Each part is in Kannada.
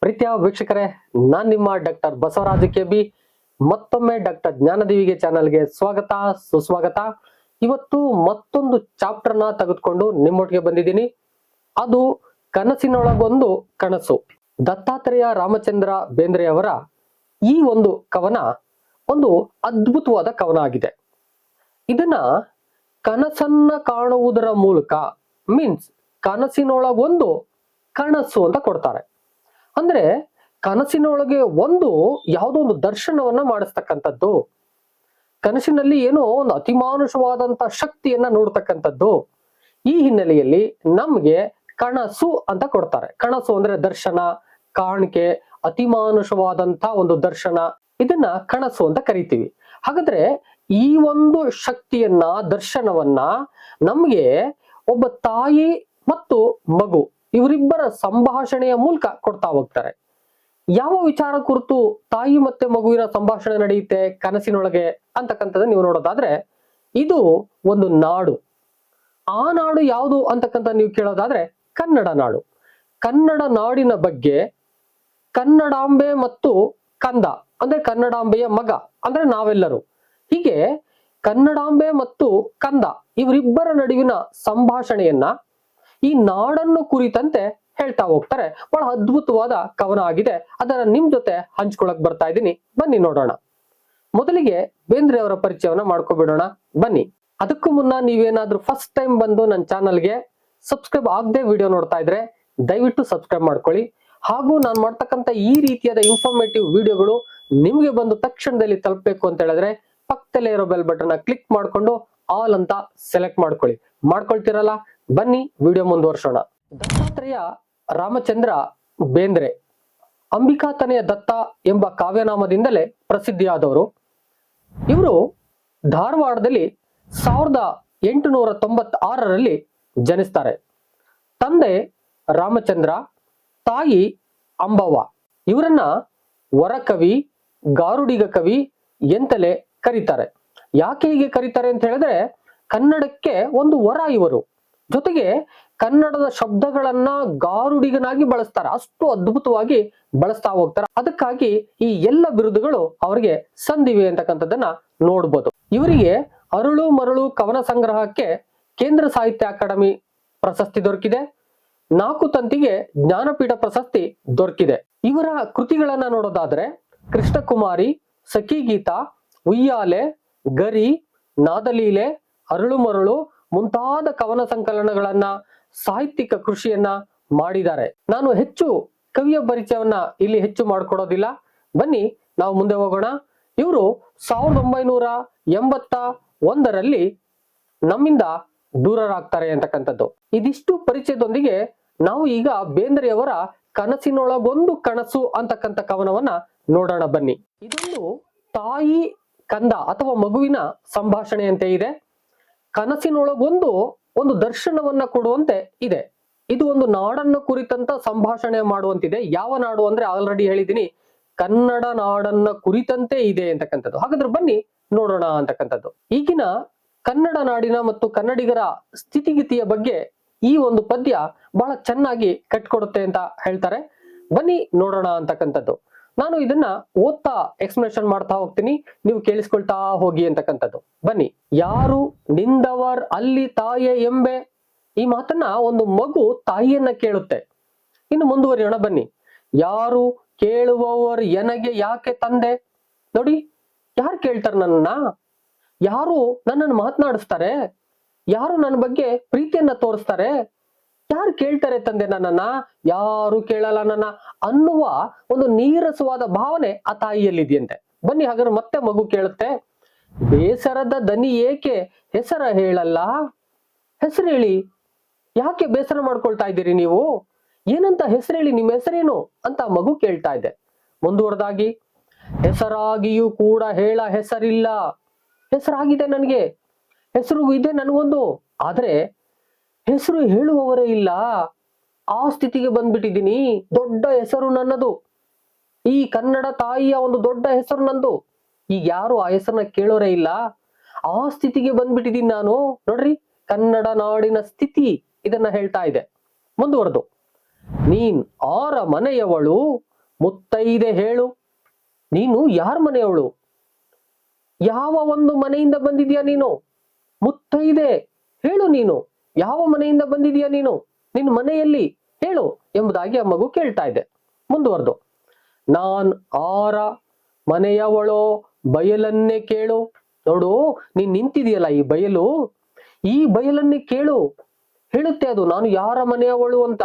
ಪ್ರೀತಿಯ ವೀಕ್ಷಕರೇ, ನಾನ್ ನಿಮ್ಮ ಡಾಕ್ಟರ್ ಬಸವರಾಜ ಕೆಬಿ ಮತ್ತೊಮ್ಮೆ ಡಾಕ್ಟರ್ ಜ್ಞಾನದೀವಿಗೆ ಚಾನಲ್ಗೆ ಸ್ವಾಗತ ಸುಸ್ವಾಗತ. ಇವತ್ತು ಮತ್ತೊಂದು ಚಾಪ್ಟರ್ ನ ತೆಗೆದುಕೊಂಡು ನಿಮ್ಮೊಟ್ಟಿಗೆ ಬಂದಿದ್ದೀನಿ. ಅದು ಕನಸಿನೊಳಗೊಂದು ಕನಸು. ದತ್ತಾತ್ರೇಯ ರಾಮಚಂದ್ರ ಬೇಂದ್ರೆ ಅವರ ಈ ಒಂದು ಕವನ ಒಂದು ಅದ್ಭುತವಾದ ಕವನ ಆಗಿದೆ. ಇದನ್ನ ಕನಸನ್ನ ಕಾಣುವುದರ ಮೂಲಕ ಮೀನ್ಸ್ ಕನಸಿನೊಳಗೊಂದು ಕನಸು ಅಂತ ಕೊಡ್ತಾರೆ. ಅಂದ್ರೆ ಕನಸಿನೊಳಗೆ ಯಾವುದೋ ಒಂದು ದರ್ಶನವನ್ನ ಮಾಡಿಸ್ತಕ್ಕಂಥದ್ದು, ಕನಸಿನಲ್ಲಿ ಏನೋ ಒಂದು ಅತಿಮಾನುಷವಾದಂತ ಶಕ್ತಿಯನ್ನ ನೋಡ್ತಕ್ಕಂಥದ್ದು. ಈ ಹಿನ್ನೆಲೆಯಲ್ಲಿ ನಮ್ಗೆ ಕನಸು ಅಂತ ಕೊಡ್ತಾರೆ. ಕನಸು ಅಂದ್ರೆ ದರ್ಶನ, ಕಾಣಿಕೆ, ಅತಿಮಾನುಷವಾದಂತ ಒಂದು ದರ್ಶನ, ಇದನ್ನ ಕನಸು ಅಂತ ಕರಿತೀವಿ. ಹಾಗಾದ್ರೆ ಈ ಒಂದು ಶಕ್ತಿಯನ್ನ, ದರ್ಶನವನ್ನ ನಮ್ಗೆ ಒಬ್ಬ ತಾಯಿ ಮತ್ತು ಮಗು ಇವರಿಬ್ಬರ ಸಂಭಾಷಣೆಯ ಮೂಲಕ ಕೊಡ್ತಾ ಹೋಗ್ತಾರೆ. ಯಾವ ವಿಚಾರ ಕುರಿತು ತಾಯಿ ಮತ್ತೆ ಮಗುವಿನ ಸಂಭಾಷಣೆ ನಡೆಯುತ್ತೆ ಕನಸಿನೊಳಗೆ ಅಂತಕ್ಕಂಥದ್ದು ನೀವು ನೋಡೋದಾದ್ರೆ, ಇದು ಒಂದು ನಾಡು. ಆ ನಾಡು ಯಾವುದು ಅಂತಕ್ಕಂಥ ನೀವು ಕೇಳೋದಾದ್ರೆ ಕನ್ನಡ ನಾಡು. ಕನ್ನಡ ನಾಡಿನ ಬಗ್ಗೆ ಕನ್ನಡಾಂಬೆ ಮತ್ತು ಕಂದ ಅಂದ್ರೆ ಕನ್ನಡಾಂಬೆಯ ಮಗ ಅಂದ್ರೆ ನಾವೆಲ್ಲರೂ, ಹೀಗೆ ಕನ್ನಡಾಂಬೆ ಮತ್ತು ಕಂದ ಇವರಿಬ್ಬರ ನಡುವಿನ ಸಂಭಾಷಣೆಯನ್ನ ಈ ನಾಡನ್ನು ಕುರಿತಂತೆ ಹೇಳ್ತಾ ಹೋಗ್ತಾರೆ. ಬಹಳ ಅದ್ಭುತವಾದ ಕವನ ಆಗಿದೆ. ಅದನ್ನ ನಿಮ್ ಜೊತೆ ಹಂಚ್ಕೊಳಕ್ ಬರ್ತಾ ಇದ್ದೀನಿ, ಬನ್ನಿ ನೋಡೋಣ. ಮೊದಲಿಗೆ ಬೇಂದ್ರೆ ಅವರ ಪರಿಚಯವನ್ನ ಮಾಡ್ಕೊಬಿಡೋಣ ಬನ್ನಿ. ಅದಕ್ಕೂ ಮುನ್ನ ನೀವೇನಾದ್ರೂ ಫಸ್ಟ್ ಟೈಮ್ ಬಂದು ನನ್ನ ಚಾನಲ್ಗೆ ಸಬ್ಸ್ಕ್ರೈಬ್ ಆಗದೆ ವಿಡಿಯೋ ನೋಡ್ತಾ ಇದ್ರೆ ದಯವಿಟ್ಟು ಸಬ್ಸ್ಕ್ರೈಬ್ ಮಾಡ್ಕೊಳ್ಳಿ. ಹಾಗೂ ನಾನು ಮಾಡ್ತಕ್ಕಂಥ ಈ ರೀತಿಯಾದ ಇನ್ಫಾರ್ಮೇಟಿವ್ ವಿಡಿಯೋಗಳು ನಿಮ್ಗೆ ಬಂದು ತಕ್ಷಣದಲ್ಲಿ ತಲುಪಬೇಕು ಅಂತ ಹೇಳಿದ್ರೆ ಪಕ್ಕದಲ್ಲೇ ಇರೋ ಬೆಲ್ ಬಟನ್ ಕ್ಲಿಕ್ ಮಾಡ್ಕೊಂಡು ಆಲ್ ಅಂತ ಸೆಲೆಕ್ಟ್ ಮಾಡ್ಕೊಳ್ತಿರಲ್ಲ. ಬನ್ನಿ ವಿಡಿಯೋ ಮುಂದುವರ್ಸೋಣ. ದತ್ತಾತ್ರೇಯ ರಾಮಚಂದ್ರ ಬೇಂದ್ರೆ ಅಂಬಿಕಾತನೆಯ ದತ್ತ ಎಂಬ ಕಾವ್ಯನಾಮದಿಂದಲೇ ಪ್ರಸಿದ್ಧಿಯಾದವರು. ಇವರು ಧಾರವಾಡದಲ್ಲಿ 1896ರಲ್ಲಿ ಜನಿಸ್ತಾರೆ. ತಂದೆ ರಾಮಚಂದ್ರ, ತಾಯಿ ಅಂಬವ್ವ. ಇವರನ್ನ ವರಕವಿ, ಗಾರುಡಿಗ ಕವಿ ಎಂತಲೇ ಕರೀತಾರೆ. ಯಾಕೆ ಹೀಗೆ ಕರೀತಾರೆ ಅಂತ ಹೇಳಿದ್ರೆ, ಕನ್ನಡಕ್ಕೆ ಒಂದು ವರ ಇವರು. ಜೊತೆಗೆ ಕನ್ನಡದ ಶಬ್ದಗಳನ್ನ ಗಾರುಡಿಗನಾಗಿ ಬಳಸ್ತಾರೆ, ಅಷ್ಟು ಅದ್ಭುತವಾಗಿ ಬಳಸ್ತಾ ಹೋಗ್ತಾರೆ. ಅದಕ್ಕಾಗಿ ಈ ಎಲ್ಲ ಬಿರುದುಗಳು ಅವರಿಗೆ ಸಂದಿವೆ ಅಂತಕ್ಕಂಥದ್ದನ್ನ ನೋಡ್ಬೋದು. ಇವರಿಗೆ ಅರಳು ಮರಳು ಕವನ ಸಂಗ್ರಹಕ್ಕೆ ಕೇಂದ್ರ ಸಾಹಿತ್ಯ ಅಕಾಡೆಮಿ ಪ್ರಶಸ್ತಿ ದೊರಕಿದೆ. 4 ತಂತಿಗೆ ಜ್ಞಾನಪೀಠ ಪ್ರಶಸ್ತಿ ದೊರಕಿದೆ. ಇವರ ಕೃತಿಗಳನ್ನ ನೋಡೋದಾದ್ರೆ ಕೃಷ್ಣಕುಮಾರಿ, ಸಖಿಗೀತ, ಉಯ್ಯಾಲೆ, ಗರಿ, ನಾದಲೀಲೆ, ಅರಳು ಮರಳು ಮುಂತಾದ ಕವನ ಸಂಕಲನಗಳನ್ನ, ಸಾಹಿತ್ಯಿಕ ಕೃಷಿಯನ್ನ ಮಾಡಿದ್ದಾರೆ. ನಾನು ಹೆಚ್ಚು ಕವಿಯ ಪರಿಚಯವನ್ನ ಇಲ್ಲಿ ಹೆಚ್ಚು ಮಾಡಿಕೊಡೋದಿಲ್ಲ. ಬನ್ನಿ ನಾವು ಮುಂದೆ ಹೋಗೋಣ. ಇವರು 1981ರಲ್ಲಿ ನಮ್ಮಿಂದ ದೂರರಾಗ್ತಾರೆ ಅಂತಕ್ಕಂಥದ್ದು. ಇದಿಷ್ಟು ಪರಿಚಯದೊಂದಿಗೆ ನಾವು ಈಗ ಬೇಂದ್ರೆಯವರ ಕನಸಿನೊಳಗೊಂದು ಕನಸು ಅಂತಕ್ಕಂಥ ಕವನವನ್ನ ನೋಡೋಣ ಬನ್ನಿ. ಇದೊಂದು ತಾಯಿ ಕಂದ ಅಥವಾ ಮಗುವಿನ ಸಂಭಾಷಣೆಯಂತೆ ಇದೆ. ಕನಸಿನೊಳಗೊಂದು ದರ್ಶನವನ್ನ ಕೊಡುವಂತೆ ಇದೆ. ಇದು ಒಂದು ನಾಡನ್ನು ಕುರಿತಂತ ಸಂಭಾಷಣೆ ಮಾಡುವಂತಿದೆ. ಯಾವ ನಾಡು ಅಂದ್ರೆ ಆಲ್ರೆಡಿ ಹೇಳಿದ್ದೀನಿ, ಕನ್ನಡ ನಾಡನ್ನ ಕುರಿತಂತೆ ಇದೆ ಅಂತಕ್ಕಂಥದ್ದು. ಹಾಗಾದ್ರೆ ಬನ್ನಿ ನೋಡೋಣ ಅಂತಕ್ಕಂಥದ್ದು. ಈಗಿನ ಕನ್ನಡ ನಾಡಿನ ಮತ್ತು ಕನ್ನಡಿಗರ ಸ್ಥಿತಿಗತಿಯ ಬಗ್ಗೆ ಈ ಒಂದು ಪದ್ಯ ಬಹಳ ಚೆನ್ನಾಗಿ ಕಟ್ಕೊಡುತ್ತೆ ಅಂತ ಹೇಳ್ತಾರೆ. ಬನ್ನಿ ನೋಡೋಣ ಅಂತಕ್ಕಂಥದ್ದು. ನಾನು ಇದನ್ನ ಓದ್ತಾ ಎಕ್ಸ್ಪ್ಲನೇಷನ್ ಮಾಡ್ತಾ ಹೋಗ್ತೀನಿ, ನೀವು ಕೇಳಿಸ್ಕೊಳ್ತಾ ಹೋಗಿ ಅಂತಕ್ಕಂಥದ್ದು. ಬನ್ನಿ. ಯಾರು ನಿಂದವರ್ ಅಲ್ಲಿ ತಾಯೆ ಎಂಬೆ, ಈ ಮಾತನ್ನ ಒಂದು ಮಗು ತಾಯಿಯನ್ನ ಕೇಳುತ್ತೆ. ಇನ್ನು ಮುಂದುವರಿಯೋಣ ಬನ್ನಿ. ಯಾರು ಕೇಳುವವರ್ ಎನಗೆ ಯಾಕೆ ತಂದೆ. ನೋಡಿ, ಯಾರು ಕೇಳ್ತಾರೆ ನನ್ನನ್ನ? ಯಾರು ನನ್ನನ್ನು ಮಾತನಾಡಿಸ್ತಾರೆ? ಯಾರು ನನ್ನ ಬಗ್ಗೆ ಪ್ರೀತಿಯನ್ನ ತೋರಿಸ್ತಾರೆ? ಯಾರು ಕೇಳ್ತಾರೆ ತಂದೆ ನನ್ನನ್ನ? ಯಾರು ಕೇಳಲ್ಲ ನನ್ನ ಅನ್ನುವ ಒಂದು ನೀರಸವಾದ ಭಾವನೆ ಆ ತಾಯಿಯಲ್ಲಿದೆಯಂತೆ. ಬನ್ನಿ ಹಾಗಾದ್ರೆ ಮತ್ತೆ ಮಗು ಕೇಳುತ್ತೆ. ಬೇಸರದ ದನಿ ಏಕೆ ಹೆಸರ ಹೇಳಲ್ಲ. ಹೆಸರು ಹೇಳಿ, ಯಾಕೆ ಬೇಸರ ಮಾಡ್ಕೊಳ್ತಾ ಇದ್ದೀರಿ ನೀವು? ಏನಂತ ಹೆಸರು ಹೇಳಿ, ನಿಮ್ಮ ಹೆಸರೇನು ಅಂತ ಮಗು ಕೇಳ್ತಾ ಇದೆ. ಮುಂದುವರೆದಾಗಿ, ಹೆಸರಾಗಿಯೂ ಕೂಡ ಹೇಳ ಹೆಸರಿಲ್ಲ. ಹೆಸರಾಗಿದೆ ನನ್ಗೆ, ಹೆಸರು ಇದೆ ನನಗೊಂದು, ಆದ್ರೆ ಹೆಸರು ಹೇಳುವವರೇ ಇಲ್ಲ. ಆ ಸ್ಥಿತಿಗೆ ಬಂದ್ಬಿಟ್ಟಿದ್ದೀನಿ. ದೊಡ್ಡ ಹೆಸರು ನನ್ನದು, ಈ ಕನ್ನಡ ತಾಯಿಯ ಒಂದು ದೊಡ್ಡ ಹೆಸರು ನಂದು. ಈಗ ಯಾರು ಆ ಹೆಸರನ್ನ ಕೇಳೋರೇ ಇಲ್ಲ. ಆ ಸ್ಥಿತಿಗೆ ಬಂದ್ಬಿಟ್ಟಿದ್ದೀನಿ ನಾನು. ನೋಡ್ರಿ, ಕನ್ನಡ ನಾಡಿನ ಸ್ಥಿತಿ ಇದನ್ನ ಹೇಳ್ತಾ ಇದೆ. ಮುಂದುವರೆದು, ನೀನ್ ಆರ ಮನೆಯವಳು ಮುತ್ತೈದೆ ಹೇಳು, ನೀನು ಯಾರ ಮನೆಯವಳು? ಯಾವ ಒಂದು ಮನೆಯಿಂದ ಬಂದಿದ್ಯಾ ನೀನು? ಮುತ್ತೈದೆ ಹೇಳು, ನೀನು ಯಾವ ಮನೆಯಿಂದ ಬಂದಿದ್ಯಾ ನೀನು? ನಿನ್ನ ಮನೆಯಲ್ಲಿ ಹೇಳು ಎಂಬುದಾಗಿ ಆ ಮಗು ಕೇಳ್ತಾ ಇದೆ. ಮುಂದುವರೆದು, ನಾನ್ ಆರ ಮನೆಯವಳೋ ಬಯಲನ್ನೇ ಕೇಳು. ನೋಡು, ನೀನ್ ನಿಂತಿದೆಯಲ್ಲ ಈ ಬಯಲು, ಈ ಬಯಲನ್ನೇ ಕೇಳು. ಹೇಳುತ್ತೆ ಅದು ನಾನು ಯಾರ ಮನೆಯವಳು ಅಂತ,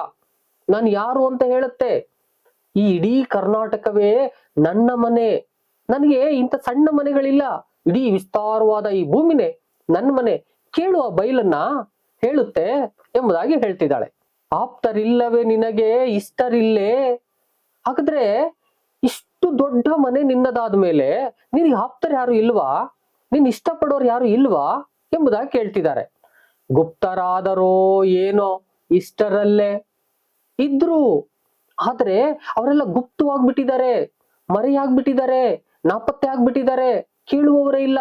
ನಾನು ಯಾರು ಅಂತ ಹೇಳುತ್ತೆ. ಈ ಇಡೀ ಕರ್ನಾಟಕವೇ ನನ್ನ ಮನೆ, ನನಗೆ ಇಂಥ ಸಣ್ಣ ಮನೆಗಳಿಲ್ಲ, ಇಡೀ ವಿಸ್ತಾರವಾದ ಈ ಭೂಮಿನೇ ನನ್ನ ಮನೆ, ಕೇಳು ಆ ಬಯಲನ್ನ ಹೇಳುತ್ತೆ ಎಂಬುದಾಗಿ ಹೇಳ್ತಿದ್ದಾಳೆ. ಆಪ್ತರಿಲ್ಲವೇ ನಿನಗೆ ಇಷ್ಟರಿಲ್ಲೇ? ಹಾಗಾದ್ರೆ ಇಷ್ಟು ದೊಡ್ಡ ಮನೆ ನಿನ್ನದಾದ ಮೇಲೆ ನಿನಗೆ ಆಪ್ತರು ಯಾರು ಇಲ್ವಾ? ನೀನ್ ಇಷ್ಟಪಡೋರು ಯಾರು ಇಲ್ವಾ ಎಂಬುದಾಗಿ ಕೇಳ್ತಿದ್ದಾರೆ. ಗುಪ್ತರಾದರೋ ಏನೋ ಇಷ್ಟರಲ್ಲೇ ಇದ್ರು, ಆದ್ರೆ ಅವರೆಲ್ಲ ಗುಪ್ತವಾಗ್ಬಿಟ್ಟಿದ್ದಾರೆ, ಮರೆಯಾಗ್ಬಿಟ್ಟಿದ್ದಾರೆ, ನಾಪತ್ತೆ ಆಗ್ಬಿಟ್ಟಿದ್ದಾರೆ, ಕೇಳುವವರೇ ಇಲ್ಲ.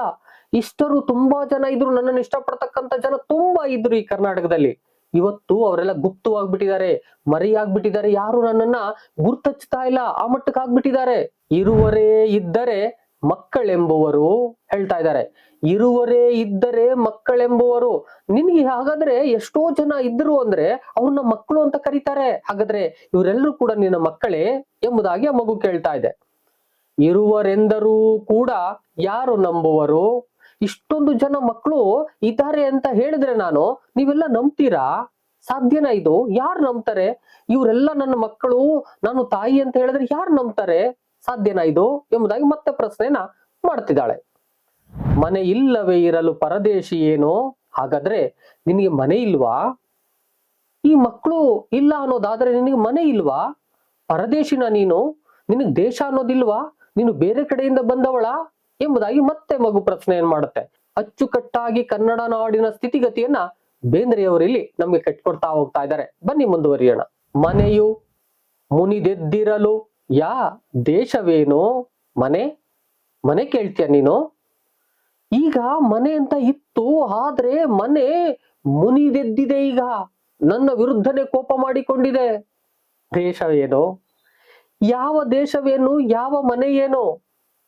ಇಷ್ಟರು ತುಂಬಾ ಜನ ಇದ್ರು, ನನ್ನನ್ನು ಇಷ್ಟಪಡ್ತಕ್ಕಂಥ ಜನ ತುಂಬಾ ಇದ್ರು ಈ ಕರ್ನಾಟಕದಲ್ಲಿ. ಇವತ್ತು ಅವರೆಲ್ಲ ಗುಪ್ತವಾಗ್ಬಿಟ್ಟಿದ್ದಾರೆ, ಮರೆಯಾಗ್ಬಿಟ್ಟಿದ್ದಾರೆ, ಯಾರು ನನ್ನನ್ನ ಗುರ್ತಚ್ತಾ ಇಲ್ಲ, ಆ ಮಟ್ಟಕ್ಕೆ ಆಗ್ಬಿಟ್ಟಿದ್ದಾರೆ. ಇರುವರೇ ಇದ್ದರೆ ಮಕ್ಕಳೆಂಬುವರು ಹೇಳ್ತಾ ಇದ್ದಾರೆ. ಇರುವರೇ ಇದ್ದರೆ ಮಕ್ಕಳೆಂಬುವರು. ನಿನ್ಗೆ ಹಾಗಾದ್ರೆ ಎಷ್ಟೋ ಜನ ಇದ್ರು ಅಂದ್ರೆ ಅವ್ರನ್ನ ಮಕ್ಕಳು ಅಂತ ಕರೀತಾರೆ. ಹಾಗಾದ್ರೆ ಇವರೆಲ್ಲರೂ ಕೂಡ ನಿನ್ನ ಮಕ್ಕಳೇ ಎಂಬುದಾಗಿ ಆ ಮಗು ಕೇಳ್ತಾ ಇದೆ. ಇರುವರೆಂದರೂ ಕೂಡ ಯಾರು ನಂಬುವರು? ಇಷ್ಟೊಂದು ಜನ ಮಕ್ಕಳು ಇದ್ದಾರೆ ಅಂತ ಹೇಳಿದ್ರೆ ನೀವೆಲ್ಲ ನಂಬ್ತೀರಾ? ಸಾಧ್ಯನಾ ಇದು? ಯಾರು ನಂಬ್ತಾರೆ? ಇವರೆಲ್ಲ ನನ್ನ ಮಕ್ಕಳು, ನಾನು ತಾಯಿ ಅಂತ ಹೇಳಿದ್ರೆ ಯಾರು ನಂಬ್ತಾರೆ? ಸಾಧ್ಯನಾ ಇದು ಎಂಬುದಾಗಿ ಮತ್ತೆ ಪ್ರಶ್ನೆನ ಮಾಡ್ತಿದ್ದಾಳೆ. ಮನೆ ಇಲ್ಲವೇ ಇರಲು ಪರದೇಶಿ ಏನೋ? ಹಾಗಾದ್ರೆ ನಿನಗೆ ಮನೆ ಇಲ್ವಾ? ಈ ಮಕ್ಕಳು ಇಲ್ಲ ಅನ್ನೋದಾದ್ರೆ ನಿನಗೆ ಮನೆ ಇಲ್ವಾ? ಪರದೇಶಿನ ನೀನು? ನಿನಗೆ ದೇಶ ಅನ್ನೋದಿಲ್ವಾ? ನೀನು ಬೇರೆ ಕಡೆಯಿಂದ ಬಂದವಳ ಎಂಬುದಾಗಿ ಮತ್ತೆ ಮಗು ಪ್ರಶ್ನೆ ಏನ್ ಮಾಡುತ್ತೆ. ಅಚ್ಚುಕಟ್ಟಾಗಿ ಕನ್ನಡ ನಾಡಿನ ಸ್ಥಿತಿಗತಿಯನ್ನ ಬೇಂದ್ರೆಯವರಿಲ್ಲಿ ನಮ್ಗೆ ಕಟ್ಕೊಡ್ತಾ ಹೋಗ್ತಾ ಇದ್ದಾರೆ. ಬನ್ನಿ ಮುಂದುವರಿಯೋಣ. ಮನೆಯು ಮುನಿದೆದ್ದಿರಲು ಯಾ ದೇಶವೇನು? ಮನೆ ಮನೆ ಕೇಳ್ತೀಯ ನೀನು? ಈಗ ಮನೆ ಅಂತ ಇತ್ತು, ಆದ್ರೆ ಮನೆ ಮುನಿದೆದ್ದಿದೆ, ಈಗ ನನ್ನ ವಿರುದ್ಧನೇ ಕೋಪ ಮಾಡಿಕೊಂಡಿದೆ. ದೇಶವೇನು? ಯಾವ ದೇಶವೇನು? ಯಾವ ಮನೆ ಏನು?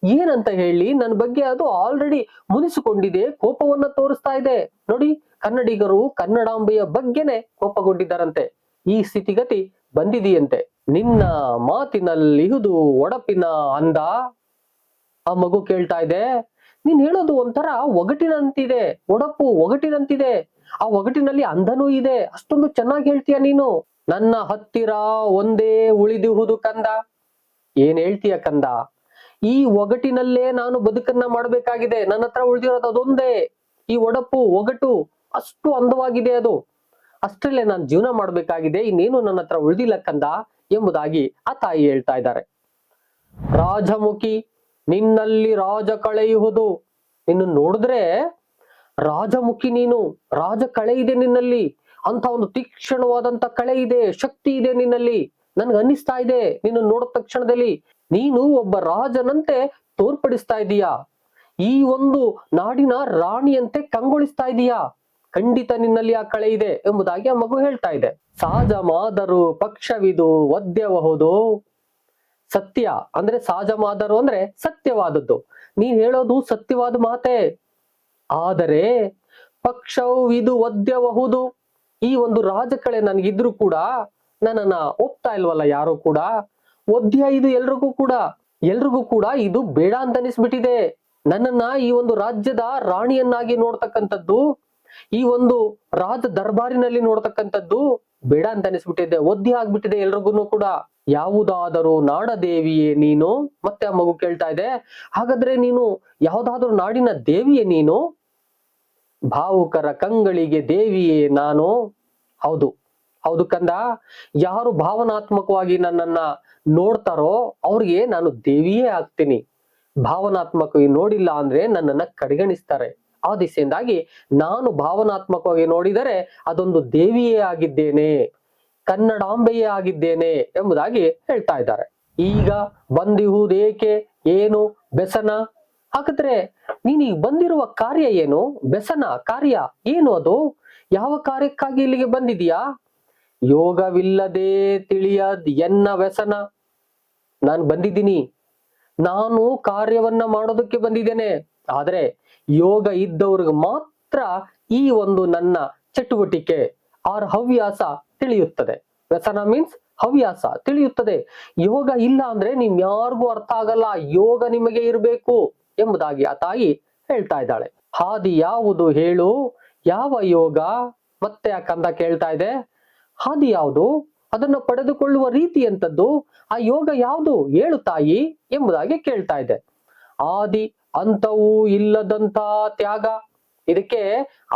ಏನಂತ ಹೇಳಿ ನನ್ನ ಬಗ್ಗೆ ಅದು ಆಲ್ರೆಡಿ ಮುನಿಸಿಕೊಂಡಿದೆ, ಕೋಪವನ್ನ ತೋರಿಸ್ತಾ ಇದೆ. ನೋಡಿ, ಕನ್ನಡಿಗರು ಕನ್ನಡಾಂಬೆಯ ಬಗ್ಗೆನೆ ಕೋಪಗೊಂಡಿದ್ದಾರಂತೆ. ಈ ಸ್ಥಿತಿಗತಿ ಬಂದಿದೆಯಂತೆ. ನಿನ್ನ ಮಾತಿನಲ್ಲಿಹುದು ಒಡಪಿನ ಅಂದ? ಆ ಮಗು ಕೇಳ್ತಾ ಇದೆ. ನೀನ್ ಹೇಳೋದು ಒಂಥರ ಒಗಟಿನಂತಿದೆ, ಒಗಟಿನಂತಿದೆ. ಆ ಒಗಟಿನಲ್ಲಿ ಅಂದನೂ ಇದೆ. ಅಷ್ಟೊಂದು ಚೆನ್ನಾಗಿ ಹೇಳ್ತೀಯ ನೀನು. ನನ್ನ ಹತ್ತಿರ ಒಂದೇ ಉಳಿದಿಹುದು ಕಂದ. ಏನ್ ಹೇಳ್ತೀಯ ಕಂದ? ಈ ಒಗಟಿನಲ್ಲೇ ನಾನು ಬದುಕನ್ನ ಮಾಡ್ಬೇಕಾಗಿದೆ. ನನ್ನ ಹತ್ರ ಉಳಿದಿರೋದು ಅದೊಂದೇ, ಈ ಒಗಟು ಅಷ್ಟು ಅಂದವಾಗಿದೆ ಅದು. ಅಷ್ಟರಲ್ಲೇ ನಾನು ಜೀವನ ಮಾಡ್ಬೇಕಾಗಿದೆ, ಇನ್ನೇನು ನನ್ನ ಹತ್ರ ಉಳಿದಿಲ್ಲ ಕಂದ ಎಂಬುದಾಗಿ ಆ ತಾಯಿ ಹೇಳ್ತಾ ಇದ್ದಾರೆ. ರಾಜಮುಖಿ ನಿನ್ನಲ್ಲಿ ರಾಜ ಕಳೆಯುವುದು. ನಿನ್ನ ನೋಡಿದ್ರೆ ರಾಜಮುಖಿ ನೀನು, ರಾಜ ಕಳೆ ಇದೆ ನಿನ್ನಲ್ಲಿ, ಅಂತ ಒಂದು ತೀಕ್ಷ್ಣವಾದಂತ ಕಳೆ ಇದೆ, ಶಕ್ತಿ ಇದೆ ನಿನ್ನಲ್ಲಿ. ನನ್ಗೆ ಅನ್ನಿಸ್ತಾ ಇದೆ ನಿನ್ನ ನೋಡಿದ ತಕ್ಷಣದಲ್ಲಿ ನೀನು ಒಬ್ಬ ರಾಜನಂತೆ ತೋರ್ಪಡಿಸ್ತಾ ಇದೀಯಾ, ಈ ಒಂದು ನಾಡಿನ ರಾಣಿಯಂತೆ ಕಂಗೊಳಿಸ್ತಾ ಇದೀಯಾ. ಖಂಡಿತ ನಿನ್ನಲ್ಲಿ ಆ ಕಳೆ ಇದೆ ಎಂಬುದಾಗಿ ಆ ಮಗು ಹೇಳ್ತಾ ಇದೆ. ಸಹಜ ಮಾದರು ಪಕ್ಷವಿದು ಒದ್ಯಬಹುದು. ಸತ್ಯ ಅಂದ್ರೆ ಸಹಜ ಮಾದರು ಅಂದ್ರೆ ಸತ್ಯವಾದದ್ದು. ನೀನ್ ಹೇಳೋದು ಸತ್ಯವಾದ ಮಾತೆ, ಆದರೆ ಪಕ್ಷವು ಇದು ಒದ್ಯಬಹುದು. ಈ ಒಂದು ರಾಜಕಳೆ ನನ್ಗಿದ್ರು ಕೂಡ ನನ್ನನ್ನ ಒಪ್ತಾ ಇಲ್ವಲ್ಲ ಯಾರು ಕೂಡ. ಒದ್ಯ ಇದು ಎಲ್ರಿಗೂ ಕೂಡ ಇದು ಬೇಡ ಅಂತ ಅನಿಸ್ಬಿಟ್ಟಿದೆ. ನನ್ನನ್ನ ಈ ಒಂದು ರಾಜ್ಯದ ರಾಣಿಯನ್ನಾಗಿ ನೋಡ್ತಕ್ಕಂಥದ್ದು, ಈ ಒಂದು ರಾಜ ದರ್ಬಾರಿನಲ್ಲಿ ನೋಡ್ತಕ್ಕಂಥದ್ದು ಬೇಡ ಅಂತ ಅನಿಸ್ಬಿಟ್ಟಿದೆ, ಒದ್ಯ ಆಗ್ಬಿಟ್ಟಿದೆ ಎಲ್ರಿಗೂ ಕೂಡ. ಯಾವುದಾದರೂ ನಾಡದೇವಿಯೇ ನೀನು? ಮತ್ತೆ ಆ ಮಗು ಕೇಳ್ತಾ ಇದೆ. ಹಾಗಾದ್ರೆ ನೀನು ಯಾವುದಾದ್ರೂ ನಾಡಿನ ದೇವಿಯೇ ನೀನು? ಭಾವುಕರ ಕಂಗಳಿಗೆ ದೇವಿಯೇ ನಾನು? ಹೌದು ಹೌದು ಕಂದ, ಯಾರು ಭಾವನಾತ್ಮಕವಾಗಿ ನನ್ನನ್ನ ನೋಡ್ತಾರೋ ಅವ್ರಿಗೆ ನಾನು ದೇವಿಯೇ ಆಗ್ತೀನಿ. ಭಾವನಾತ್ಮಕವಾಗಿ ನೋಡಿಲ್ಲ ಅಂದ್ರೆ ನನ್ನನ್ನ ಕಡೆಗಣಿಸ್ತಾರೆ. ಆ ದಿಸೆಯಿಂದಾಗಿ ನಾನು ಭಾವನಾತ್ಮಕವಾಗಿ ನೋಡಿದರೆ ಅದೊಂದು ದೇವಿಯೇ ಆಗಿದ್ದೇನೆ, ಕನ್ನಡಾಂಬೆಯೇ ಆಗಿದ್ದೇನೆ ಎಂಬುದಾಗಿ ಹೇಳ್ತಾ ಇದ್ದಾರೆ. ಈಗ ಬಂದಿಹುದೇಕೆ? ಏನು ಬೆಸನ? ಹಾಗಾದ್ರೆ ನೀನೀಗ ಬಂದಿರುವ ಕಾರ್ಯ ಏನು? ಬೆಸನ ಕಾರ್ಯ ಏನು? ಅದು ಯಾವ ಕಾರ್ಯಕ್ಕಾಗಿ ಇಲ್ಲಿಗೆ ಬಂದಿದೀಯಾ? ಯೋಗವಿಲ್ಲದೆ ತಿಳಿಯದ್ ಎನ್ನ ವ್ಯಸನ. ನಾನು ಬಂದಿದ್ದೀನಿ, ನಾನು ಕಾರ್ಯವನ್ನ ಮಾಡೋದಕ್ಕೆ ಬಂದಿದ್ದೇನೆ. ಆದ್ರೆ ಯೋಗ ಇದ್ದವ್ರಿಗೆ ಮಾತ್ರ ಈ ಒಂದು ನನ್ನ ಚಟುವಟಿಕೆ ಆರ್ ಹವ್ಯಾಸ ತಿಳಿಯುತ್ತದೆ. ವ್ಯಸನ ಮೀನ್ಸ್ ಹವ್ಯಾಸ ತಿಳಿಯುತ್ತದೆ. ಯೋಗ ಇಲ್ಲ ಅಂದ್ರೆ ನಿಮ್ ಯಾರಿಗೂ ಅರ್ಥ ಆಗಲ್ಲ. ಯೋಗ ನಿಮಗೆ ಇರಬೇಕು ಎಂಬುದಾಗಿ ಆ ತಾಯಿ ಹೇಳ್ತಾ ಇದ್ದಾಳೆ. ಹಾದಿ ಯಾವುದು ಹೇಳು, ಯಾವ ಯೋಗ? ಮತ್ತೆ ಆ ಕಂದ ಕೇಳ್ತಾ ಇದೆ, ಹಾದಿ ಯಾವುದು, ಅದನ್ನ ಪಡೆದುಕೊಳ್ಳುವ ರೀತಿ ಎಂತದ್ದು, ಆ ಯೋಗ ಯಾವುದು ಹೇಳು ತಾಯಿ ಎಂಬುದಾಗಿ ಕೇಳ್ತಾ ಇದೆ. ಆದಿ ಅಂತವೂ ಇಲ್ಲದಂತ ತ್ಯಾಗ. ಇದಕ್ಕೆ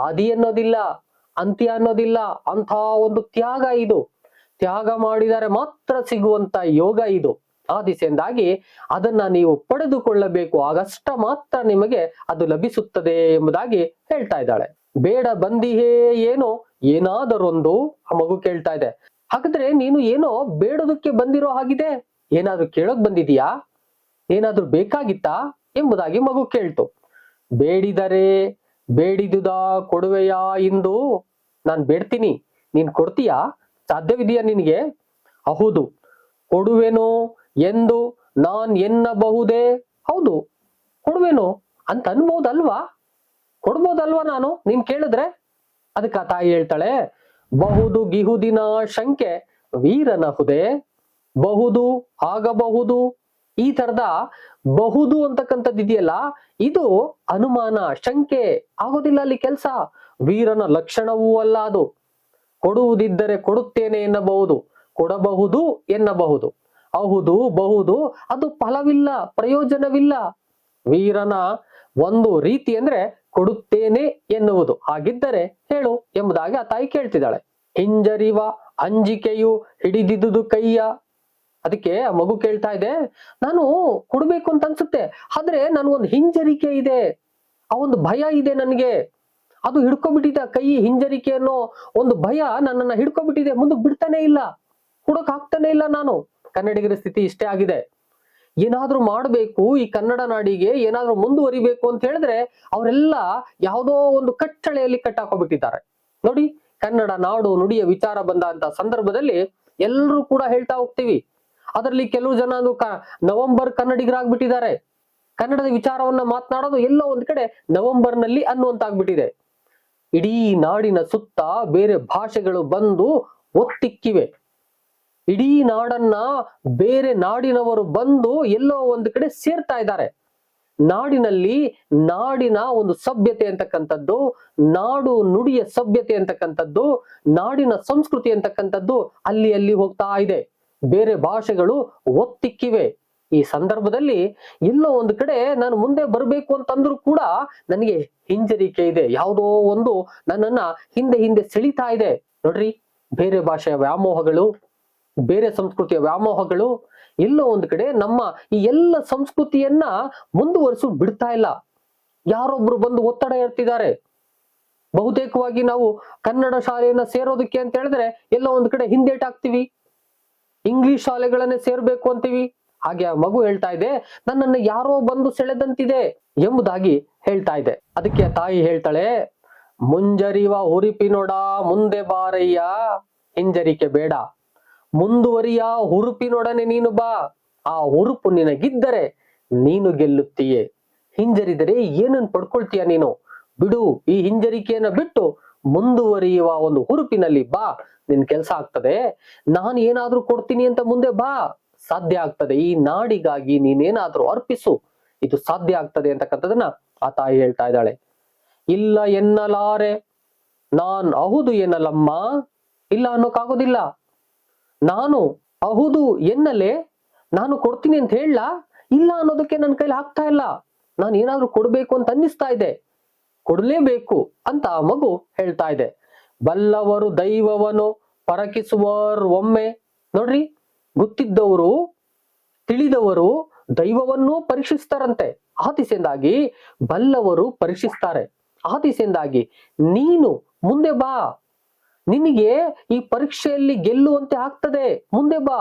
ಆದಿ ಅನ್ನೋದಿಲ್ಲ, ಅಂತ್ಯ ಅನ್ನೋದಿಲ್ಲ, ಅಂತ ಒಂದು ತ್ಯಾಗ ಇದು. ತ್ಯಾಗ ಮಾಡಿದರೆ ಮಾತ್ರ ಸಿಗುವಂತ ಯೋಗ ಇದು. ಆ ದಿಸೆಯಿಂದಾಗಿ ಅದನ್ನ ನೀವು ಪಡೆದುಕೊಳ್ಳಬೇಕು, ಆಗಷ್ಟ ಮಾತ್ರ ನಿಮಗೆ ಅದು ಲಭಿಸುತ್ತದೆ ಎಂಬುದಾಗಿ ಹೇಳ್ತಾ ಇದ್ದಾಳೆ. ಬೇಡ ಬಂದಿಹೇ ಏನೋ ಏನಾದರೊಂದು, ಆ ಮಗು ಕೇಳ್ತಾ ಇದೆ. ಹಾಗಾದ್ರೆ ನೀನು ಏನೋ ಬೇಡೋದಕ್ಕೆ ಬಂದಿರೋ ಹಾಗಿದೆ, ಏನಾದ್ರೂ ಕೇಳೋಕ್ ಬಂದಿದೀಯಾ, ಏನಾದ್ರೂ ಬೇಕಾಗಿತ್ತಾ ಎಂಬುದಾಗಿ ಮಗು ಕೇಳ್ತು. ಬೇಡಿದರೆ ಬೇಡಿದುದ ಕೊಡುವೆಯಾ ಇಂದು, ನಾನ್ ಬೇಡ್ತೀನಿ, ನೀನ್ ಕೊಡ್ತೀಯಾ, ಸಾಧ್ಯವಿದೆಯಾ ನಿನಗೆ? ಹೌದು ಕೊಡುವೆನು ಎಂದು ನಾನ್ ಎನ್ನಬಹುದೇ? ಹೌದು ಕೊಡುವೆನು ಅಂತ ಅನ್ಬಹುದಲ್ವಾ, ಕೊಡ್ಬೋದಲ್ವಾ ನಾನು ನೀನ್ ಕೇಳಿದ್ರೆ? ಅದಕ್ಕೆ ಆ ತಾಯಿ ಹೇಳ್ತಾಳೆ, ಬಹುದು ಗಿಹುದಿನ ಶಂಕೆ ವೀರನಹುದೇ. ಬಹುದು ಆಗಬಹುದು, ಈ ತರದ ಬಹುದು ಅಂತಕ್ಕಂಥದ್ದು ಇದೆಯಲ್ಲ, ಇದು ಅನುಮಾನ ಶಂಕೆ ಆಗೋದಿಲ್ಲ ಅಲ್ಲಿ ಕೆಲ್ಸ. ವೀರನ ಲಕ್ಷಣವೂ ಅಲ್ಲ ಅದು. ಕೊಡುವುದಿದ್ದರೆ ಕೊಡುತ್ತೇನೆ ಎನ್ನಬಹುದು, ಕೊಡಬಹುದು ಎನ್ನಬಹುದು. ಹೌದು ಬಹುದು ಅದು ಫಲವಿಲ್ಲ, ಪ್ರಯೋಜನವಿಲ್ಲ. ವೀರನ ಒಂದು ರೀತಿ ಅಂದ್ರೆ ಕೊಡುತ್ತೇನೆ ಎನ್ನುವುದು. ಹಾಗಿದ್ದರೆ ಹೇಳು ಎಂಬುದಾಗಿ ಆ ತಾಯಿ ಕೇಳ್ತಿದ್ದಾಳೆ. ಹಿಂಜರಿವ ಅಂಜಿಕೆಯು ಹಿಡಿದಿದುದು ಕೈಯ. ಅದಕ್ಕೆ ಆ ಮಗು ಕೇಳ್ತಾ ಇದೆ, ನಾನು ಕೊಡ್ಬೇಕು ಅಂತ ಅನ್ಸುತ್ತೆ, ಆದ್ರೆ ನನ್ಗೊಂದು ಹಿಂಜರಿಕೆ ಇದೆ, ಆ ಒಂದು ಭಯ ಇದೆ ನನ್ಗೆ, ಅದು ಹಿಡ್ಕೊಬಿಟ್ಟಿದೆ. ಕೈ ಹಿಂಜರಿಕೆ ಅನ್ನೋ ಒಂದು ಭಯ ನನ್ನನ್ನ ಹಿಡ್ಕೊಬಿಟ್ಟಿದೆ, ಮುಂದಕ್ಕೆ ಬಿಡ್ತಾನೆ ಇಲ್ಲ, ಕೊಡಕ್ ಆಗ್ತಾನೆ ಇಲ್ಲ ನಾನು. ಕನ್ನಡಿಗರ ಸ್ಥಿತಿ ಇಷ್ಟೇ ಆಗಿದೆ. ಏನಾದ್ರೂ ಮಾಡ್ಬೇಕು, ಈ ಕನ್ನಡ ನಾಡಿಗೆ ಏನಾದ್ರೂ ಮುಂದುವರಿಬೇಕು ಅಂತ ಹೇಳಿದ್ರೆ ಅವರೆಲ್ಲ ಯಾವುದೋ ಒಂದು ಕಟ್ಟಳೆಯಲ್ಲಿ ಕಟ್ಟಾಕೋಬಿಟ್ಟಿದ್ದಾರೆ. ನೋಡಿ, ಕನ್ನಡ ನಾಡು ನುಡಿಯ ವಿಚಾರ ಬಂದಂತ ಸಂದರ್ಭದಲ್ಲಿ ಎಲ್ಲರೂ ಕೂಡ ಹೇಳ್ತಾ ಹೋಗ್ತೀವಿ. ಅದರಲ್ಲಿ ಕೆಲವು ಜನ ನವೆಂಬರ್ ಕನ್ನಡಿಗರಾಗ್ಬಿಟ್ಟಿದ್ದಾರೆ. ಕನ್ನಡದ ವಿಚಾರವನ್ನ ಮಾತನಾಡೋದು ಎಲ್ಲೋ ಒಂದ್ ಕಡೆ ನವೆಂಬರ್ ನಲ್ಲಿ ಅನ್ನುವಂತಾಗ್ಬಿಟ್ಟಿದೆ. ಇಡೀ ನಾಡಿನ ಸುತ್ತ ಬೇರೆ ಭಾಷೆಗಳು ಬಂದು ಒತ್ತಿಕ್ಕಿವೆ. ಇಡೀ ನಾಡನ್ನ ಬೇರೆ ನಾಡಿನವರು ಬಂದು ಎಲ್ಲೋ ಒಂದು ಕಡೆ ಸೇರ್ತಾ ಇದ್ದಾರೆ. ನಾಡಿನಲ್ಲಿ ನಾಡಿನ ಒಂದು ಸಭ್ಯತೆ ಅಂತಕ್ಕಂಥದ್ದು, ನಾಡು ನುಡಿಯ ಸಭ್ಯತೆ ಅಂತಕ್ಕಂಥದ್ದು, ನಾಡಿನ ಸಂಸ್ಕೃತಿ ಅಂತಕ್ಕಂಥದ್ದು ಅಲ್ಲಿ ಅಲ್ಲಿ ಹೋಗ್ತಾ ಇದೆ. ಬೇರೆ ಭಾಷೆಗಳು ಒತ್ತಿಕ್ಕಿವೆ. ಈ ಸಂದರ್ಭದಲ್ಲಿ ಎಲ್ಲೋ ಒಂದು ಕಡೆ ನಾನು ಮುಂದೆ ಬರಬೇಕು ಅಂತಂದ್ರೂ ಕೂಡ ನನಗೆ ಹಿಂಜರಿಕೆ ಇದೆ, ಯಾವುದೋ ಒಂದು ನನ್ನನ್ನ ಹಿಂದೆ ಹಿಂದೆ ಸೆಳಿತಾ ಇದೆ. ನೋಡ್ರಿ, ಬೇರೆ ಭಾಷೆಯ ವ್ಯಾಮೋಹಗಳು, ಬೇರೆ ಸಂಸ್ಕೃತಿಯ ವ್ಯಾಮೋಹಗಳು ಎಲ್ಲೋ ಒಂದು ಕಡೆ ನಮ್ಮ ಈ ಎಲ್ಲ ಸಂಸ್ಕೃತಿಯನ್ನ ಮುಂದುವರಿಸು ಬಿಡ್ತಾ ಇಲ್ಲ. ಯಾರೊಬ್ರು ಬಂದು ಒತ್ತಡ ಇರ್ತಿದ್ದಾರೆ. ಬಹುತೇಕವಾಗಿ ನಾವು ಕನ್ನಡ ಶಾಲೆಯನ್ನ ಸೇರೋದಕ್ಕೆ ಅಂತ ಹೇಳಿದ್ರೆ ಎಲ್ಲೋ ಒಂದು ಕಡೆ ಹಿಂದೇಟಾಗ್ತೀವಿ, ಇಂಗ್ಲಿಷ್ ಶಾಲೆಗಳನ್ನೇ ಸೇರ್ಬೇಕು ಅಂತೀವಿ. ಹಾಗೆ ಆ ಮಗು ಹೇಳ್ತಾ ಇದೆ, ನನ್ನನ್ನು ಯಾರೋ ಬಂದು ಸೆಳೆದಂತಿದೆ ಎಂಬುದಾಗಿ ಹೇಳ್ತಾ ಇದೆ. ಅದಕ್ಕೆ ತಾಯಿ ಹೇಳ್ತಾಳೆ, ಮುಂಜರಿವ ಹುರುಪಿನೊಡ ಮುಂದೆ ಬಾರಯ್ಯ. ಹಿಂಜರಿಕೆ ಬೇಡ, ಮುಂದುವರಿಯ ಹುರುಪಿನೊಡನೆ ನೀನು ಬಾ. ಆ ಹುರುಪು ನಿನಗಿದ್ದರೆ ನೀನು ಗೆಲ್ಲುತ್ತೀಯೇ. ಹಿಂಜರಿದರೆ ಏನನ್ನು ಪಡ್ಕೊಳ್ತೀಯ ನೀನು? ಬಿಡು, ಈ ಹಿಂಜರಿಕೆಯನ್ನ ಬಿಟ್ಟು ಮುಂದುವರಿಯುವ ಒಂದು ಹುರುಪಿನಲ್ಲಿ ಬಾ, ನಿನ್ ಕೆಲ್ಸ ಆಗ್ತದೆ. ನಾನು ಏನಾದ್ರೂ ಕೊಡ್ತೀನಿ ಅಂತ ಮುಂದೆ ಬಾ, ಸಾಧ್ಯ ಆಗ್ತದೆ. ಈ ನಾಡಿಗಾಗಿ ನೀನೇನಾದ್ರೂ ಅರ್ಪಿಸು, ಇದು ಸಾಧ್ಯ ಆಗ್ತದೆ ಅಂತಕ್ಕಂಥದನ್ನ ಆ ತಾಯಿ ಹೇಳ್ತಾ ಇದ್ದಾಳೆ. ಇಲ್ಲ ಎನ್ನಲಾರೆ ನಾನ್ ಅಹುದು ಎನ್ನಲಮ್ಮ. ಇಲ್ಲ ಅನ್ನೋಕ್ಕಾಗೋದಿಲ್ಲ. ನಾನು ಅಹುದು ಎನ್ನಲೆ, ನಾನು ಕೊಡ್ತೀನಿ ಅಂತ ಹೇಳಲ್ಲ, ಇಲ್ಲ ಅನ್ನೋದಕ್ಕೆ ನನ್ನ ಕೈಲಿ ಆಗ್ತಾ ಇಲ್ಲ. ನಾನು ಏನಾದ್ರೂ ಕೊಡ್ಬೇಕು ಅಂತ ಅನ್ನಿಸ್ತಾ ಇದೆ, ಕೊಡ್ಲೇಬೇಕು ಅಂತ ಆ ಮಗು ಹೇಳ್ತಾ ಇದೆ. ಬಲ್ಲವರು ದೈವವನ್ನು ಪರಕಿಸುವರ್ ಒಮ್ಮೆ. ನೋಡ್ರಿ, ಗೊತ್ತಿದ್ದವರು ತಿಳಿದವರು ದೈವವನ್ನು ಪರೀಕ್ಷಿಸ್ತಾರಂತೆ. ಆ ದಿಸೆಯಿಂದಾಗಿ ಬಲ್ಲವರು ಪರೀಕ್ಷಿಸ್ತಾರೆ. ಆ ದಿಸೆಯಿಂದಾಗಿ ನೀನು ಮುಂದೆ ಬಾ, ನಿನಗೆ ಈ ಪರೀಕ್ಷೆಯಲ್ಲಿ ಗೆಲ್ಲುವಂತೆ ಆಗ್ತದೆ, ಮುಂದೆ ಬಾ.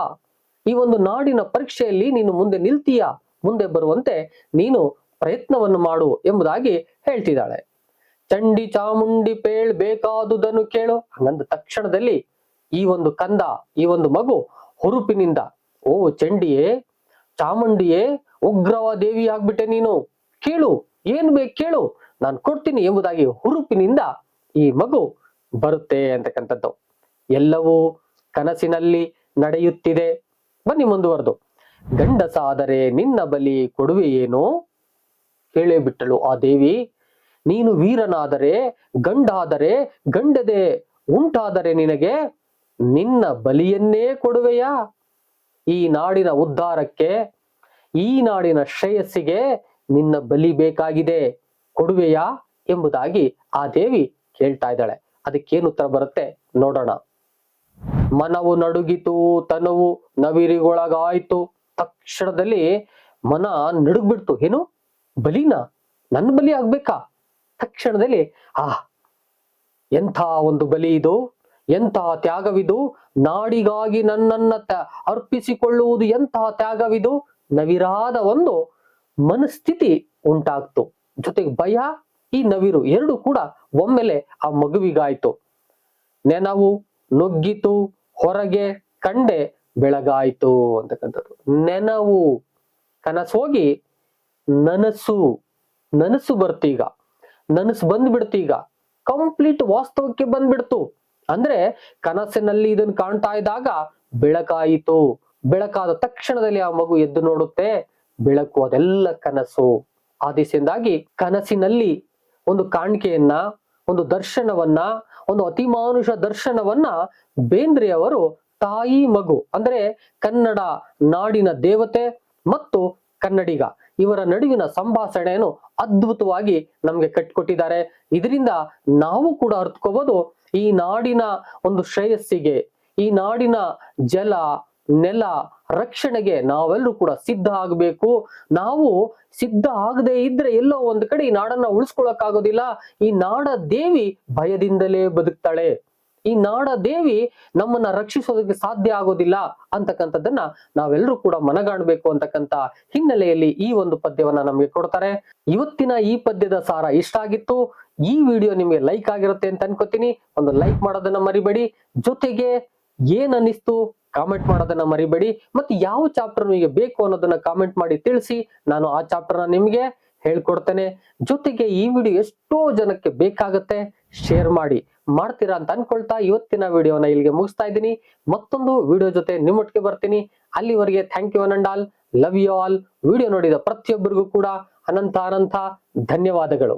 ಈ ಒಂದು ನಾಡಿನ ಪರೀಕ್ಷೆಯಲ್ಲಿ ನೀನು ಮುಂದೆ ನಿಲ್ತೀಯ, ಮುಂದೆ ಬರುವಂತೆ ನೀನು ಪ್ರಯತ್ನವನ್ನು ಮಾಡು ಎಂಬುದಾಗಿ ಹೇಳ್ತಿದ್ದಾಳೆ. ಚಂಡಿ ಚಾಮುಂಡಿ ಪೇಳ್ ಬೇಕಾದುದನ್ನು ಕೇಳು. ಹಂಗಂದ ತಕ್ಷಣದಲ್ಲಿ ಈ ಒಂದು ಕಂದ, ಈ ಒಂದು ಮಗು ಹುರುಪಿನಿಂದ, ಓ ಚಂಡಿಯೇ, ಚಾಮುಂಡಿಯೇ, ಉಗ್ರವ ದೇವಿ ಆಗ್ಬಿಟ್ಟೆ ನೀನು, ಕೇಳು ಏನ್ ಬೇಕು ಕೇಳು, ನಾನು ಕೊಡ್ತೀನಿ ಎಂಬುದಾಗಿ ಹುರುಪಿನಿಂದ ಈ ಮಗು ಬರುತ್ತೆ ಅಂತಕ್ಕಂಥದ್ದು. ಎಲ್ಲವೂ ಕನಸಿನಲ್ಲಿ ನಡೆಯುತ್ತಿದೆ. ಬನ್ನಿ ಮುಂದುವರೆದು. ಗಂಡಸಾದರೆ ನಿನ್ನ ಬಲಿ ಕೊಡುವೆ ಏನು, ಕೇಳೇ ಬಿಟ್ಟಳು ಆ ದೇವಿ. ನೀನು ವೀರನಾದರೆ, ಗಂಡಾದರೆ, ಗಂಡದೆ ಉಂಟಾದರೆ ನಿನಗೆ ನಿನ್ನ ಬಲಿಯನ್ನೇ ಕೊಡುವೆಯಾ? ಈ ನಾಡಿನ ಉದ್ಧಾರಕ್ಕೆ, ಈ ನಾಡಿನ ಶ್ರೇಯಸ್ಸಿಗೆ ನಿನ್ನ ಬಲಿ ಬೇಕಾಗಿದೆ, ಕೊಡುವೆಯಾ ಎಂಬುದಾಗಿ ಆ ದೇವಿ ಕೇಳ್ತಾ ಇದ್ದಾಳೆ. ಅದಕ್ಕೇನು ಉತ್ತರ ಬರುತ್ತೆ ನೋಡೋಣ. ಮನವು ನಡುಗಿತು, ತನವು ನವಿರಿಗೊಳಗಾಯ್ತು. ತಕ್ಷಣದಲ್ಲಿ ಮನ ನಡುಗ್ಬಿಡ್ತು. ಏನು, ಬಲಿನ, ನನ್ನ ಬಲಿ ಆಗ್ಬೇಕಾ? ತಕ್ಷಣದಲ್ಲಿ ಎಂಥ ಒಂದು ಬಲಿ ಇದು, ಎಂತಹ ತ್ಯಾಗವಿದು, ನಾಡಿಗಾಗಿ ನನ್ನನ್ನ ಅರ್ಪಿಸಿಕೊಳ್ಳುವುದು ಎಂತಹ ತ್ಯಾಗವಿದು, ನವಿರಾದ ಒಂದು ಮನಸ್ಥಿತಿ ಉಂಟಾಗ್ತು. ಜೊತೆಗೆ ಭಯ, ಈ ನವಿರು ಎರಡು ಕೂಡ ಒಮ್ಮೆಲೆ ಆ ಮಗುವಿಗಾಯ್ತು. ನೆನವು ನುಗ್ಗಿತು ಹೊರಗೆ ಕಂಡೆ ಬೆಳಗಾಯ್ತು ಅಂತಕ್ಕಂಥದ್ದು. ನೆನವು, ಕನಸೋಗಿ ನನಸು ಬರ್ತೀಗ, ನನಸು ಬಂದ್ಬಿಡ್ತೀಗ, ಕಂಪ್ಲೀಟ್ ವಾಸ್ತವಕ್ಕೆ ಬಂದ್ಬಿಡ್ತು. ಅಂದ್ರೆ ಕನಸಿನಲ್ಲಿ ಇದನ್ನು ಕಾಣ್ತಾ ಇದ್ದಾಗ ಬೆಳಕಾಯಿತು. ಬೆಳಕಾದ ತಕ್ಷಣದಲ್ಲಿ ಆ ಮಗು ಎದ್ದು ನೋಡುತ್ತೆ, ಬೆಳಕು ಅದೆಲ್ಲ ಕನಸು. ಆ ದಿಸೆಯಿಂದಾಗಿ ಕನಸಿನಲ್ಲಿ ಒಂದು ಕಾಣಿಕೆಯನ್ನ, ಒಂದು ದರ್ಶನವನ್ನ, ಒಂದು ಅತಿಮಾನುಷ ದರ್ಶನವನ್ನ ಬೇಂದ್ರೆಯವರು ತಾಯಿ ಮಗು ಅಂದ್ರೆ ಕನ್ನಡ ನಾಡಿನ ದೇವತೆ ಮತ್ತು ಕನ್ನಡಿಗ ಇವರ ನಡುವಿನ ಸಂಭಾಷಣೆಯನ್ನು ಅದ್ಭುತವಾಗಿ ನಮ್ಗೆ ಕಟ್ಟಿಕೊಟ್ಟಿದ್ದಾರೆ. ಇದರಿಂದ ನಾವು ಕೂಡ ಅರ್ಥಕೋಬಹುದು, ಈ ನಾಡಿನ ಒಂದು ಶ್ರೇಯಸ್ಸಿಗೆ, ಈ ನಾಡಿನ ಜಲ ನೆಲ ರಕ್ಷಣೆಗೆ ನಾವೆಲ್ಲರೂ ಕೂಡ ಸಿದ್ಧ ಆಗಬೇಕು. ನಾವು ಸಿದ್ಧ ಆಗದೆ ಇದ್ರೆ ಎಲ್ಲೋ ಒಂದು ಕಡೆ ಈ ನಾಡನ್ನ ಉಳಿಸ್ಕೊಳಕ್ಕಾಗೋದಿಲ್ಲ. ಈ ನಾಡ ದೇವಿ ಭಯದಿಂದಲೇ ಬದುಕ್ತಾಳೆ. ಈ ನಾಡ ದೇವಿ ನಮ್ಮನ್ನ ರಕ್ಷಿಸೋದಕ್ಕೆ ಸಾಧ್ಯ ಆಗೋದಿಲ್ಲ ಅಂತಕ್ಕಂಥದ್ದನ್ನ ನಾವೆಲ್ಲರೂ ಕೂಡ ಮನಗಾಣಬೇಕು ಅಂತಕ್ಕಂಥ ಹಿನ್ನೆಲೆಯಲ್ಲಿ ಈ ಒಂದು ಪದ್ಯವನ್ನ ನಮ್ಗೆ ಕೊಡ್ತಾರೆ. ಇವತ್ತಿನ ಈ ಪದ್ಯದ ಸಾರ ಇಷ್ಟ ಆಗಿತ್ತು. ಈ ವಿಡಿಯೋ ನಿಮ್ಗೆ ಲೈಕ್ ಆಗಿರುತ್ತೆ ಅಂತ ಅನ್ಕೋತೀನಿ. ಒಂದು ಲೈಕ್ ಮಾಡೋದನ್ನ ಮರಿಬೇಡಿ. ಜೊತೆಗೆ ಏನ್ ಅನ್ನಿಸ್ತು ಕಾಮೆಂಟ್ ಮಾಡೋದನ್ನ ಮರಿಬೇಡಿ. ಮತ್ತೆ ಯಾವ ಚಾಪ್ಟರ್ ನಿಮಗೆ ಬೇಕು ಅನ್ನೋದನ್ನ ಕಾಮೆಂಟ್ ಮಾಡಿ ತಿಳಿಸಿ. ನಾನು ಆ ಚಾಪ್ಟರ್ನ ನಿಮ್ಗೆ ಹೇಳ್ಕೊಡ್ತೇನೆ. ಜೊತೆಗೆ ಈ ವಿಡಿಯೋ ಎಷ್ಟೋ ಜನಕ್ಕೆ ಬೇಕಾಗತ್ತೆ, ಶೇರ್ ಮಾಡ್ತೀರಾ ಅಂತ ಅನ್ಕೊಳ್ತಾ ಇವತ್ತಿನ ವಿಡಿಯೋನ ಇಲ್ಲಿಗೆ ಮುಗಿಸ್ತಾ ಇದ್ದೀನಿ. ಮತ್ತೊಂದು ವಿಡಿಯೋ ಜೊತೆ ನಿಮ್ಮೊಟ್ಟಿಗೆ ಬರ್ತೀನಿ. ಅಲ್ಲಿವರೆಗೆ thank you and all, love you all. Video ನೋಡಿದ ಪ್ರತಿಯೊಬ್ಬರಿಗೂ ಕೂಡ ಅನಂತ ಧನ್ಯವಾದಗಳು.